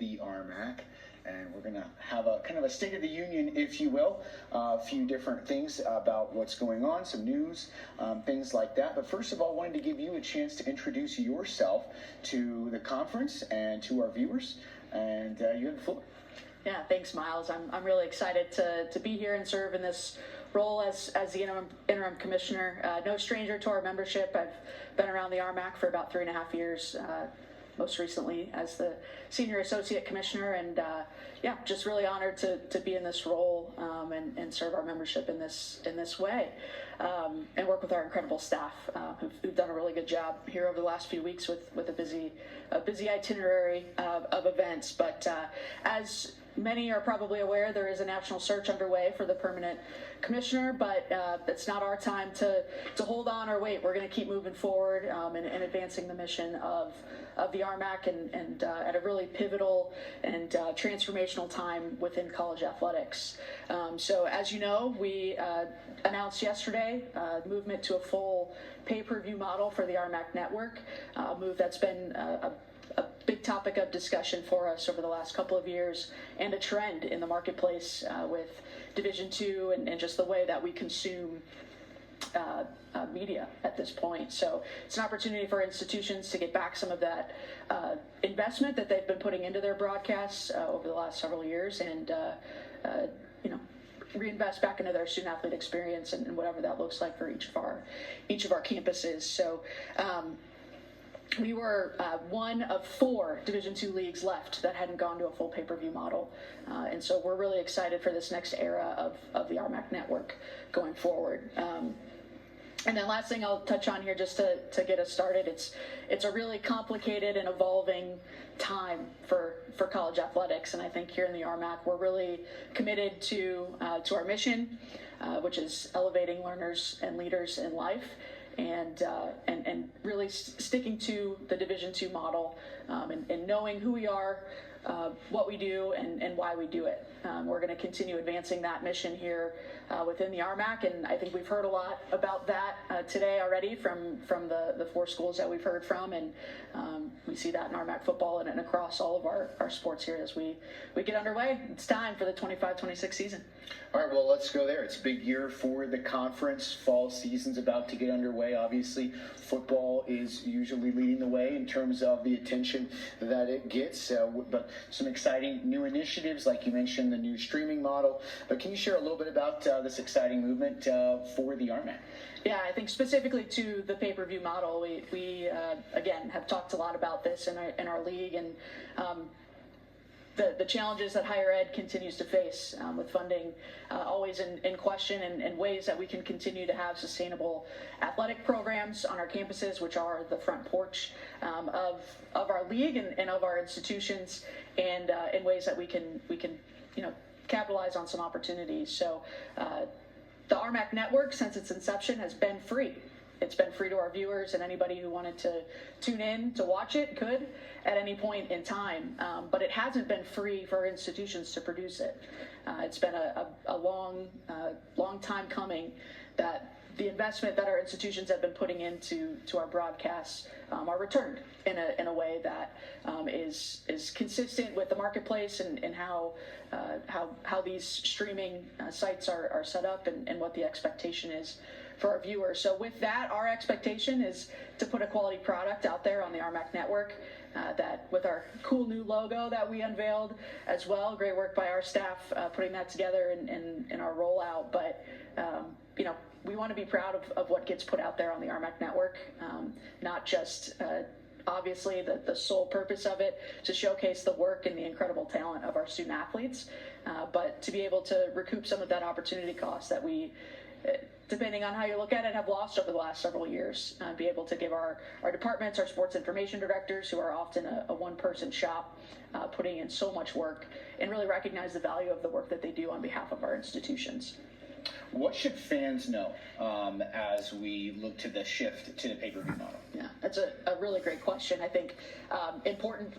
the RMAC. And we're going to have a kind of a State of the Union, if you will, a few different things about what's going on, some news, things like that. But first of all, I wanted to give you a chance to introduce yourself to the conference and to our viewers. And you have the floor. Yeah, thanks, Miles. I'm really excited to be here and serve in this role as the interim commissioner. No stranger to our membership. I've been around the RMAC for about 3.5 years. Most recently as the senior associate commissioner, and just really honored to be in this role and serve our membership in this way, and work with our incredible staff who've done a really good job here over the last few weeks with a busy itinerary of events. But as many are probably aware, there is a national search underway for the permanent commissioner, but it's not our time to hold on or wait. We're going to keep moving forward and advancing the mission of the RMAC and at a really pivotal and transformational time within college athletics. So as you know, we announced yesterday movement to a full pay-per-view model for the RMAC network, a move that's been a big topic of discussion for us over the last couple of years, and a trend in the marketplace with Division II and just the way that we consume media at this point. So it's an opportunity for institutions to get back some of that investment that they've been putting into their broadcasts over the last several years, and reinvest back into their student athlete experience and whatever that looks like for each of our campuses. So we were one of 4 Division II leagues left that hadn't gone to a full pay-per-view model. And so we're really excited for this next era of the RMAC network going forward. And then last thing I'll touch on here just to get us started, it's a really complicated and evolving time for college athletics. And I think here in the RMAC, we're really committed to our mission, which is elevating learners and leaders in life. And really sticking to the Division II model, and knowing who we are, what we do, and why we do it. We're going to continue advancing that mission here within the RMAC, and I think we've heard a lot about that today already from the 4 schools that we've heard from, and we see that in RMAC football and across all of our sports here as we get underway. It's time for the 25-26 season. All right, well, let's go there. It's a big year for the conference. Fall season's about to get underway. Obviously, football is usually leading the way in terms of the attention that it gets, but some exciting new initiatives, like you mentioned, the new streaming model. But can you share a little bit about this exciting movement for the RMAC? Yeah, I think specifically to the pay-per-view model, we again have talked a lot about this in our league, and the challenges that higher ed continues to face with funding always in question, and ways that we can continue to have sustainable athletic programs on our campuses, which are the front porch of our league and of our institutions, and in ways that we can capitalize on some opportunities. So the RMAC network, since its inception, has been free. It's been free to our viewers, and anybody who wanted to tune in to watch it could at any point in time. But it hasn't been free for institutions to produce it. It's been a long time coming that the investment that our institutions have been putting into our broadcasts are returned in a way that is consistent with the marketplace and how these streaming sites are set up, and what the expectation is for our viewers. So with that, our expectation is to put a quality product out there on the RMAC network, that with our cool new logo that we unveiled as well. Great work by our staff putting that together in our rollout. But we want to be proud of what gets put out there on the RMAC network, not just obviously the sole purpose of it to showcase the work and the incredible talent of our student athletes, but to be able to recoup some of that opportunity cost that we, depending on how you look at it, have lost over the last several years. Be able to give our departments, our sports information directors, who are often a one-person shop, putting in so much work, and really recognize the value of the work that they do on behalf of our institutions. What should fans know as we look to the shift to the pay-per-view model? Yeah, that's a really great question. I think important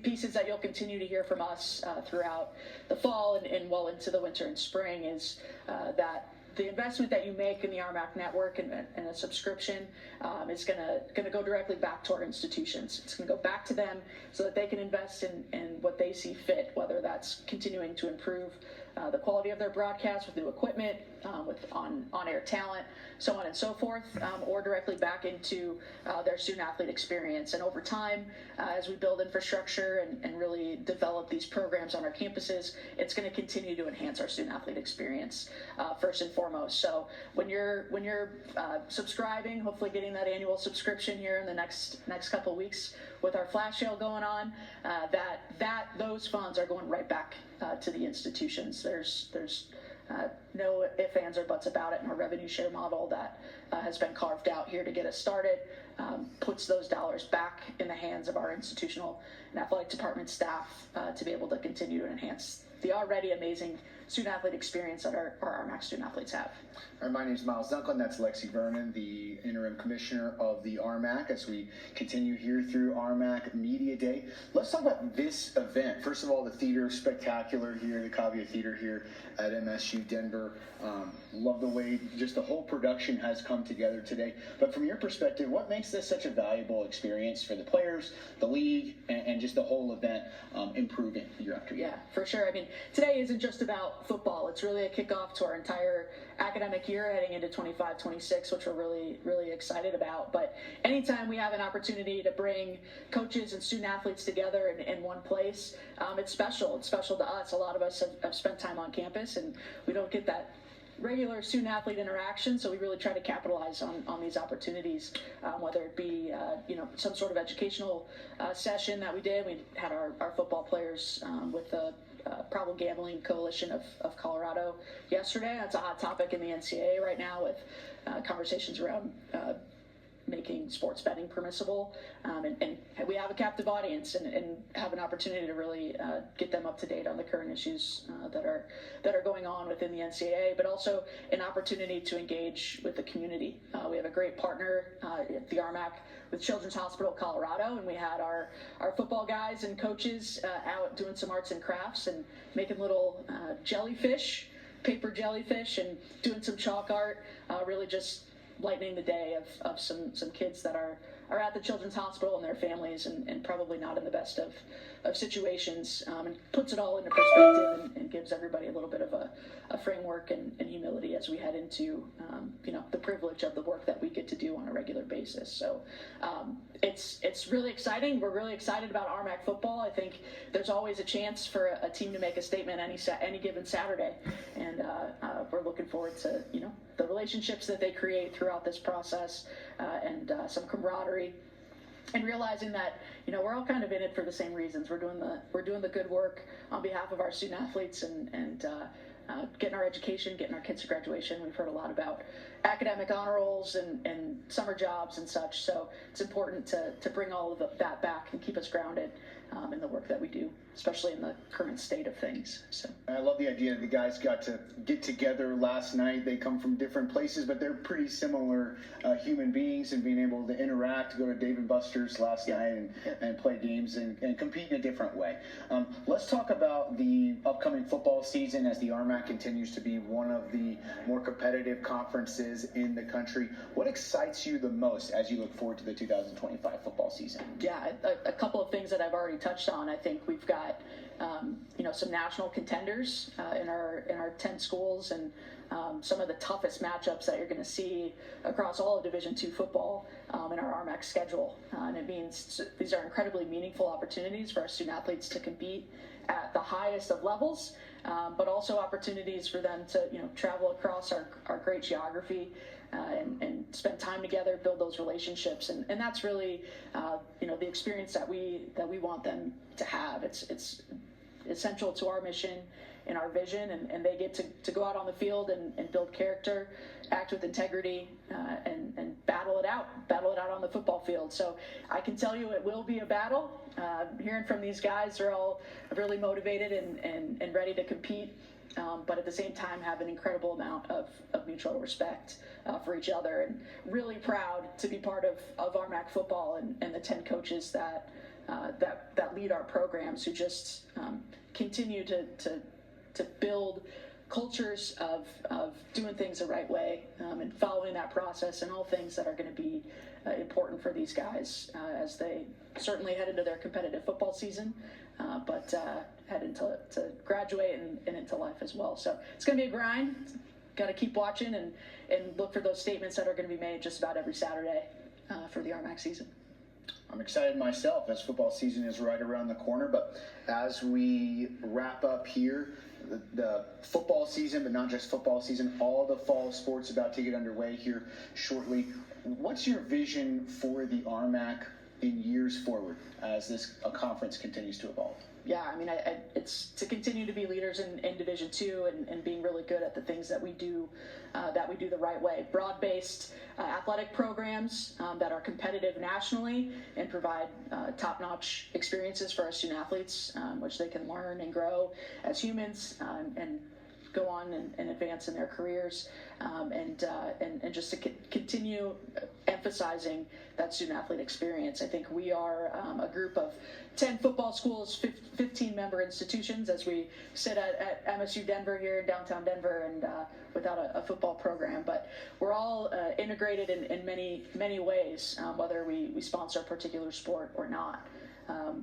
pieces that you'll continue to hear from us throughout the fall and well into the winter and spring is that the investment that you make in the RMAC network and a subscription is going to go directly back to our institutions. It's going to go back to them so that they can invest in what they see fit, whether that's continuing to improve the quality of their broadcast with new equipment, with on-air talent, so on and so forth, or directly back into their student-athlete experience. And over time, as we build infrastructure and really develop these programs on our campuses, it's going to continue to enhance our student-athlete experience first and foremost. So when you're subscribing, hopefully getting that annual subscription here in the next couple of weeks with our flash sale going on, those funds are going right back to the institutions. There's no ifs, ands, or buts about it, and our revenue share model that has been carved out here to get us started puts those dollars back in the hands of our institutional and athletic department staff to be able to continue to enhance the already amazing student-athlete experience that our RMAC student-athletes have. All right, my name is Miles Dunklin. That's Lexie Vernon, the interim commissioner of the RMAC, as we continue here through RMAC Media Day. Let's talk about this event. First of all, the theater spectacular here, the Cavia Theater here at MSU Denver. Love the way just the whole production has come together today. But from your perspective, what makes this such a valuable experience for the players, the league, and just the whole event improving year after year? Yeah, for sure. I mean, today isn't just about football. It's really a kickoff to our entire academic year heading into 25-26, which we're really, really excited about. But anytime we have an opportunity to bring coaches and student athletes together in one place, it's special. It's special to us. A lot of us have spent time on campus, and we don't get that regular student-athlete interaction, so we really try to capitalize on these opportunities, whether it be some sort of educational session that we did. We had our football players with the Problem Gambling Coalition of Colorado yesterday. That's a hot topic in the NCAA right now, with conversations around making sports betting permissible, and we have a captive audience and have an opportunity to really get them up to date on the current issues that are going on within the NCAA, but also an opportunity to engage with the community. We have a great partner at the RMAC with Children's Hospital Colorado, and we had our football guys and coaches out doing some arts and crafts and making little paper jellyfish, and doing some chalk art, really just lightening the day of some kids that are at the Children's Hospital and their families, and probably not in the best of situations, and puts it all into perspective and gives everybody a little bit of a framework and humility as we head into the privilege of the work that we get to do on a regular basis. So it's really exciting. We're really excited about RMAC football. I think there's always a chance for a team to make a statement any given Saturday, and we're looking forward to the relationships that they create throughout this process, and some camaraderie, and realizing that we're all kind of in it for the same reasons. We're doing the good work on behalf of our student athletes and getting our education, getting our kids to graduation. We've heard a lot about academic honor rolls and summer jobs and such. So it's important to bring all of that back and keep us grounded in the work that we do, especially in the current state of things. So I love the idea that the guys got to get together last night. They come from different places, but they're pretty similar human beings, and being able to interact, go to Dave & Buster's last night and play games and compete in a different way. Let's talk about the upcoming football season, as the RMAC continues to be one of the more competitive conferences in the country. What excites you the most as you look forward to the 2025 football season? Yeah, a couple of things that I've already touched on. I think we've got some national contenders in our 10 schools, and some of the toughest matchups that you're going to see across all of Division II football in our RMAC schedule. And it means these are incredibly meaningful opportunities for our student athletes to compete at the highest of levels, but also opportunities for them to travel across our great geography and spend time together, build those relationships, and that's really the experience that we want them to have. It's essential to our mission and our vision, and they get to go out on the field and build character, act with integrity, and battle it out on the football field. So I can tell you it will be a battle. Hearing from these guys, they're all really motivated and ready to compete, but at the same time have an incredible amount of mutual respect for each other, and really proud to be part of RMAC football and the 10 coaches that lead our programs, who just continue to build cultures of doing things the right way, and following that process, and all things that are going to be important for these guys as they certainly head into their competitive football season, but head into to graduate and into life as well. So it's going to be a grind. Got to keep watching and look for those statements that are going to be made just about every Saturday for the RMAC season. I'm excited myself as football season is right around the corner, but as we wrap up here, the football season, but not just football season, all the fall sports about to get underway here shortly. What's your vision for the RMAC in years forward as this conference continues to evolve? Yeah, I mean, it's to continue to be leaders in Division II and being really good at the things that we do the right way. Broad-based athletic programs that are competitive nationally and provide top-notch experiences for our student athletes, which they can learn and grow as humans and go on and advance in their careers, and just to continue emphasizing that student athlete experience. I think we are a group of 10 football schools, 15 member institutions, as we sit at MSU Denver here in downtown Denver, and without a football program, but we're all integrated in many ways, whether we sponsor a particular sport or not.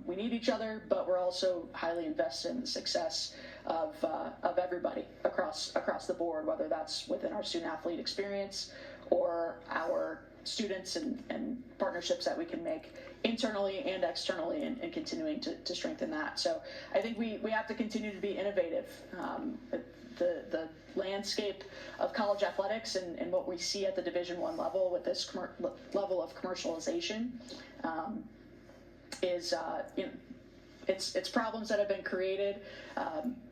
We need each other, but we're also highly invested in the success of everybody across the board, whether that's within our student athlete experience or our students and partnerships that we can make internally and externally, and continuing to strengthen that. So I think we have to continue to be innovative. The landscape of college athletics and what we see at the Division I level with this level of commercialization is it's problems that have been created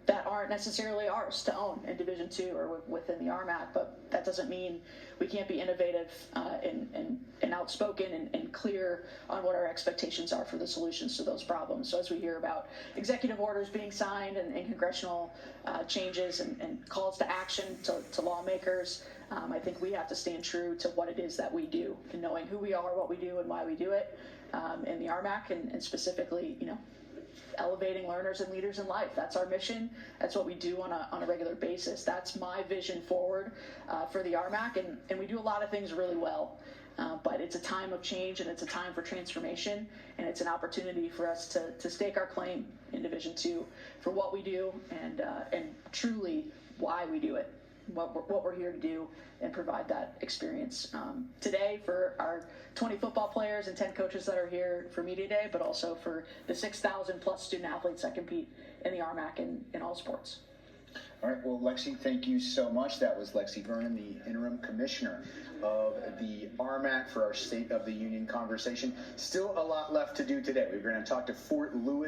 that aren't necessarily ours to own in Division II or within the RMAC, but that doesn't mean we can't be innovative and outspoken and clear on what our expectations are for the solutions to those problems. So as we hear about executive orders being signed and congressional changes and calls to action to lawmakers, I think we have to stand true to what it is that we do, and knowing who we are, what we do, and why we do it in the RMAC, and specifically, elevating learners and leaders in life. That's our mission. That's what we do on a regular basis. That's my vision forward for the RMAC, and we do a lot of things really well. But it's a time of change, and it's a time for transformation, and it's an opportunity for us to stake our claim in Division II for what we do and truly why we do it, what we're here to do, and provide that experience today for our 20 football players and 10 coaches that are here for Media Day, but also for the 6,000 plus student athletes that compete in the RMAC in all sports. All right, well, Lexie, thank you so much. That was Lexie Vernon, the interim commissioner of the RMAC, for our State of the Union conversation. Still a lot left to do today. We're going to talk to Fort Lewis